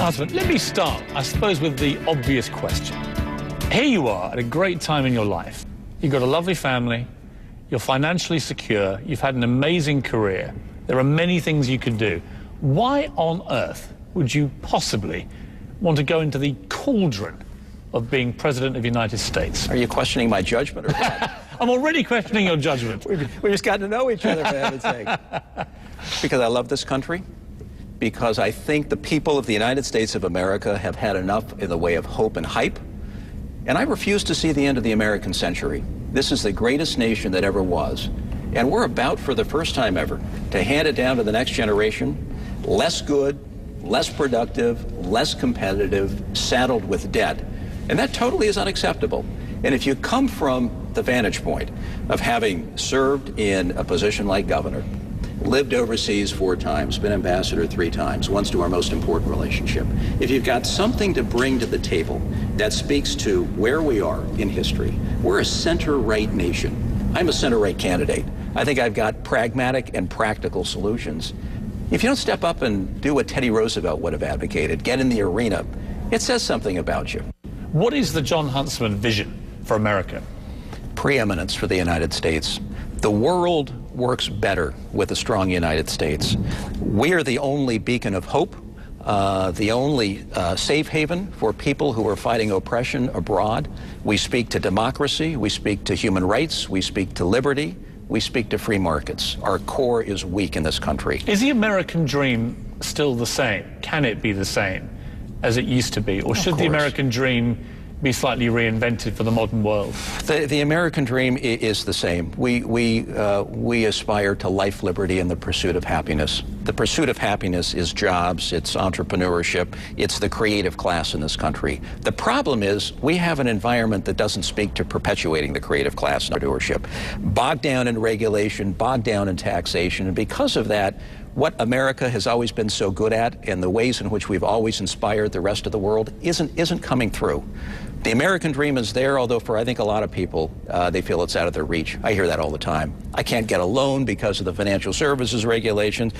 Husband, let me start, I suppose, with the obvious question. Here you are at a great time in your life. You've got a lovely family, you're financially secure, you've had an amazing career. There are many things you could do. Why on earth would you possibly want to go into the cauldron of being President of the United States? Are you questioning my judgment or what? I'm already questioning your judgment. We just got to know each other, for heaven's sake. Because I love this country, because I think the people of the United States of America have had enough in the way of hope and hype, and I refuse to see the end of the American century. This is the greatest nation that ever was, and we're about, for the first time ever, to hand it down to the next generation, less good, less productive, less competitive, saddled with debt. And that totally is unacceptable. And if you come from the vantage point of having served in a position like governor, lived overseas 4 times, been ambassador 3 times, once to our most important relationship, if you've got something to bring to the table that speaks to where we are in history, we're a center-right nation. I'm a center-right candidate. I think I've got pragmatic and practical solutions. If you don't step up and do what Teddy Roosevelt would have advocated, get in the arena, it says something about you. What is the Jon Huntsman vision for America? Preeminence for the United States. The world works better with a strong United States. We are the only beacon of hope, the only safe haven for people who are fighting oppression abroad. We speak to democracy, we speak to human rights, we speak to liberty, we speak to free markets. Our core is weak in this country. Is the American dream still the same? Can it be the same as it used to be? Or should the American dream be slightly reinvented for the modern world? The American dream is the same. We aspire to life, liberty, and the pursuit of happiness. The pursuit of happiness is jobs, it's entrepreneurship, it's the creative class in this country. The problem is we have an environment that doesn't speak to perpetuating the creative class and entrepreneurship. Bogged down in regulation, bogged down in taxation, and because of that, what America has always been so good at and the ways in which we've always inspired the rest of the world isn't coming through. The American dream is there, although for I think a lot of people, they feel it's out of their reach. I hear that all the time. I can't get a loan because of the financial services regulations,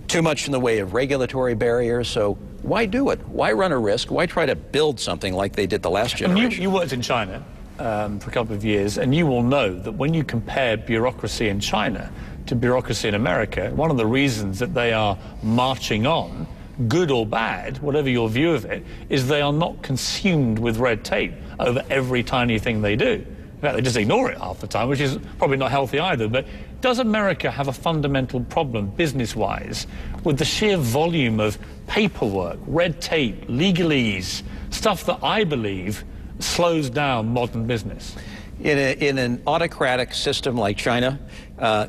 too much in the way of regulatory barriers, so why do it? Why run a risk? Why try to build something like they did the last generation? You worked in China for a couple of years, and you will know that when you compare bureaucracy in China to bureaucracy in America, one of the reasons that they are marching on, good or bad, whatever your view of it, is they are not consumed with red tape over every tiny thing they do. In fact, they just ignore it half the time, which is probably not healthy either. But does America have a fundamental problem, business-wise, with the sheer volume of paperwork, red tape, legalese, stuff that I believe slows down modern business? In an autocratic system like China,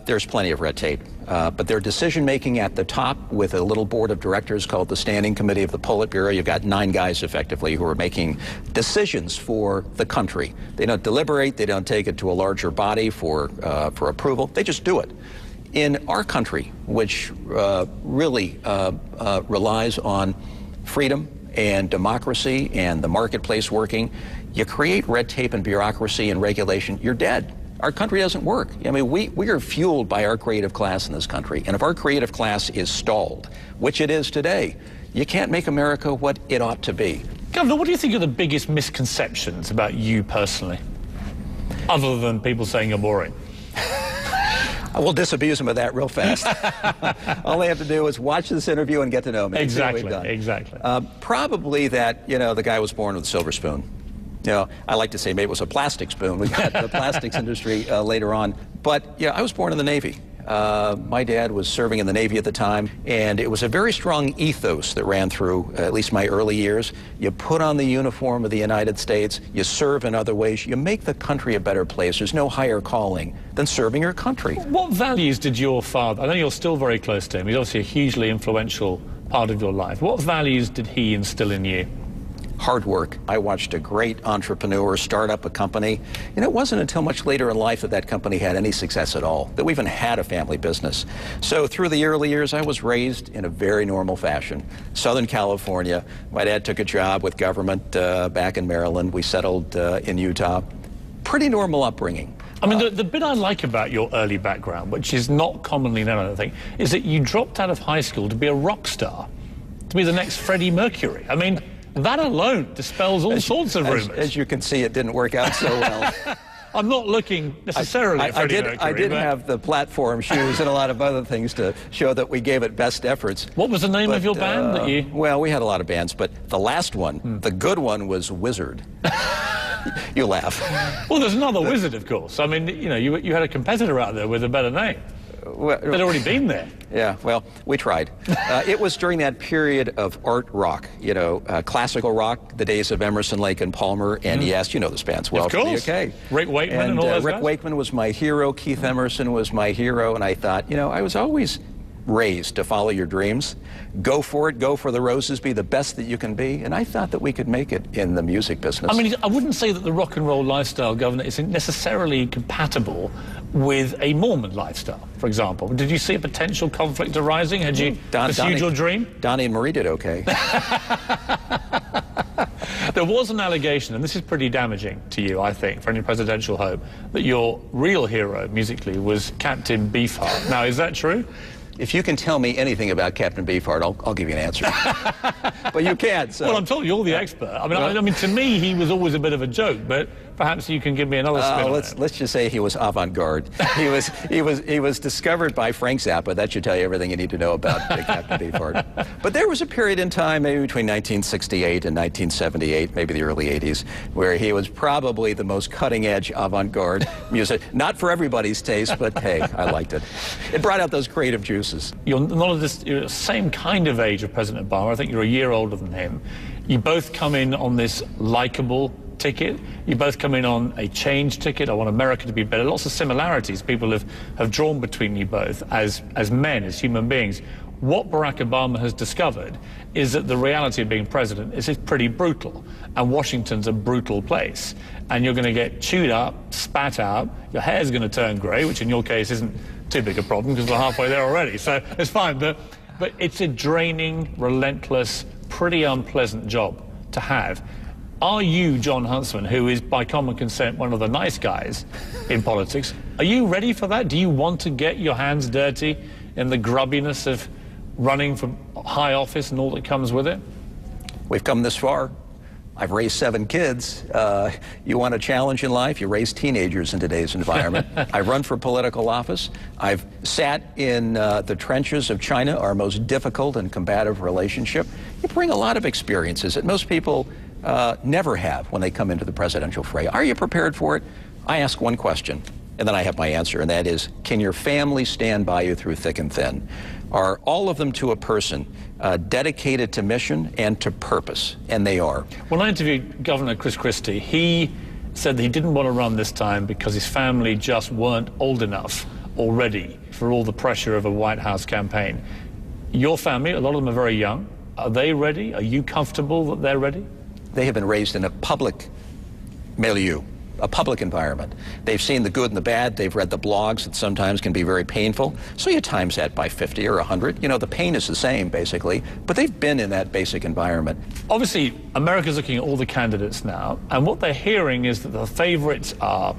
there's plenty of red tape. But their decision-making at the top with a little board of directors called the Standing Committee of the Politburo, you've got 9 guys effectively who are making decisions for the country. They don't deliberate, they don't take it to a larger body for approval, they just do it. In our country, which really relies on freedom and democracy and the marketplace working, you create red tape and bureaucracy and regulation, you're dead. Our country doesn't work. I mean, we are fueled by our creative class in this country, and if our creative class is stalled, which it is today, you can't make America what it ought to be. Governor, what do you think are the biggest misconceptions about you personally, other than people saying you're boring? I will disabuse them of that real fast. All they have to do is watch this interview and get to know me. Exactly, exactly. Probably that, you know, the guy was born with a silver spoon. You know, I like to say maybe it was a plastic spoon. We got the plastics industry later on. But, yeah, I was born in the Navy. My dad was serving in the Navy at the time, and it was a very strong ethos that ran through at least my early years. You put on the uniform of the United States, you serve in other ways, you make the country a better place. There's no higher calling than serving your country. What values did your father, I know you're still very close to him, he's obviously a hugely influential part of your life. What values did he instill in you? Hard work. I watched a great entrepreneur start up a company, and it wasn't until much later in life that that company had any success at all, that we even had a family business. So through the early years, I was raised in a very normal fashion. Southern California. My dad took a job with government back in Maryland. We settled in Utah. Pretty normal upbringing. I mean, the bit I like about your early background, which is not commonly known, I don't think, is that you dropped out of high school to be a rock star. to be the next Freddie Mercury. I mean, that alone dispels all sorts of rumors. As you can see, it didn't work out so well. I'm not looking necessarily at Freddie Mercury. I did have the platform shoes and a lot of other things to show that we gave it best efforts. What was the name of your band that you... Well, we had a lot of bands, but the last one, the good one, was Wizard. You laugh. Well, there's another Wizard, of course. I mean, you know, you had a competitor out there with a better name. Well, they'd already been there. Yeah, well, we tried. It was during that period of art rock, you know, classical rock, the days of Emerson, Lake and Palmer, and yes, you know those bands well from the UK. Rick Wakeman and all those Rick guys? Wakeman was my hero, Keith Emerson was my hero, and I thought, you know, I was always raised to follow your dreams. Go for it, go for the roses, be the best that you can be, and I thought that we could make it in the music business. I mean, I wouldn't say that the rock and roll lifestyle, Governor, isn't necessarily compatible with a Mormon lifestyle, for example. Did you see a potential conflict arising? Had you pursued your dream? Donnie and Marie did okay. There was an allegation, and this is pretty damaging to you, I think, for any presidential hope, that your real hero musically was Captain Beefheart. Now, is that true? If you can tell me anything about Captain Beefheart, I'll give you an answer. But you can't. So. Well, I'm told you're the expert. I mean, to me, he was always a bit of a joke, but perhaps you can give me another spin on it. Let's just say he was avant-garde. he was discovered by Frank Zappa. That should tell you everything you need to know about Captain Beefheart. But there was a period in time, maybe between 1968 and 1978, maybe the early 80s, where he was probably the most cutting-edge avant-garde music. Not for everybody's taste, but hey, I liked it. It brought out those creative juices. You're the same kind of age of President Obama. I think you're a year older than him. You both come in on this likable ticket. You both come in on a change ticket. I want America to be better. Lots of similarities people have drawn between you both as men, as human beings. What Barack Obama has discovered is that the reality of being president is it's pretty brutal. And Washington's a brutal place. And you're going to get chewed up, spat out, your hair's going to turn grey, which in your case isn't too big a problem because we're halfway there already, so it's fine. But it's a draining, relentless, pretty unpleasant job to have. Are you, John Huntsman, who is by common consent one of the nice guys in politics, are you ready for that? Do you want to get your hands dirty in the grubbiness of running for high office and all that comes with it? We've come this far. I've raised 7 kids. You want a challenge in life, you raise teenagers in today's environment. I've run for political office. I've sat in the trenches of China, our most difficult and combative relationship. You bring a lot of experiences that most people never have when they come into the presidential fray. Are you prepared for it? I ask one question, and then I have my answer, and that is, can your family stand by you through thick and thin? Are all of them to a person dedicated to mission and to purpose? And they are. When I interviewed Governor Chris Christie, he said that he didn't want to run this time because his family just weren't old enough already for all the pressure of a White House campaign. Your family, a lot of them are very young. Are they ready? Are you comfortable that they're ready? They have been raised in a public milieu, a public environment. They've seen the good and the bad. They've read the blogs that sometimes can be very painful. So you times that by 50 or 100. You know, the pain is the same, basically. But they've been in that basic environment. Obviously, America's looking at all the candidates now, and what they're hearing is that the favorites are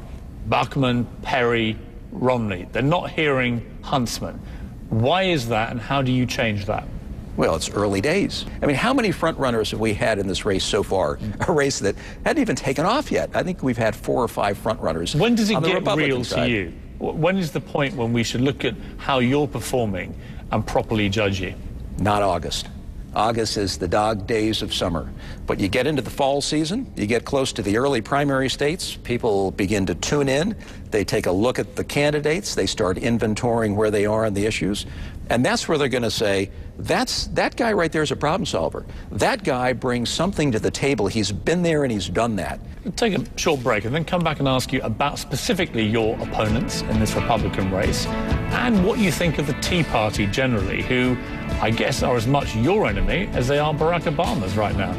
Buckman, Perry, Romney. They're not hearing Huntsman. Why is that, and how do you change that? Well, it's early days. I mean, how many front runners have we had in this race so far? A race that hadn't even taken off yet. I think we've had 4 or 5 front runners. When does it get real to you? When is the point when we should look at how you're performing and properly judge you? Not August. August is the dog days of summer. But you get into the fall season, you get close to the early primary states, people begin to tune in, they take a look at the candidates, they start inventorying where they are on the issues, and that's where they're going to say, that guy right there is a problem solver. That guy brings something to the table. He's been there and he's done that. We'll take a short break and then come back and ask you about specifically your opponents in this Republican race and what you think of the Tea Party generally, who I guess are as much your enemy as they are Barack Obama's right now.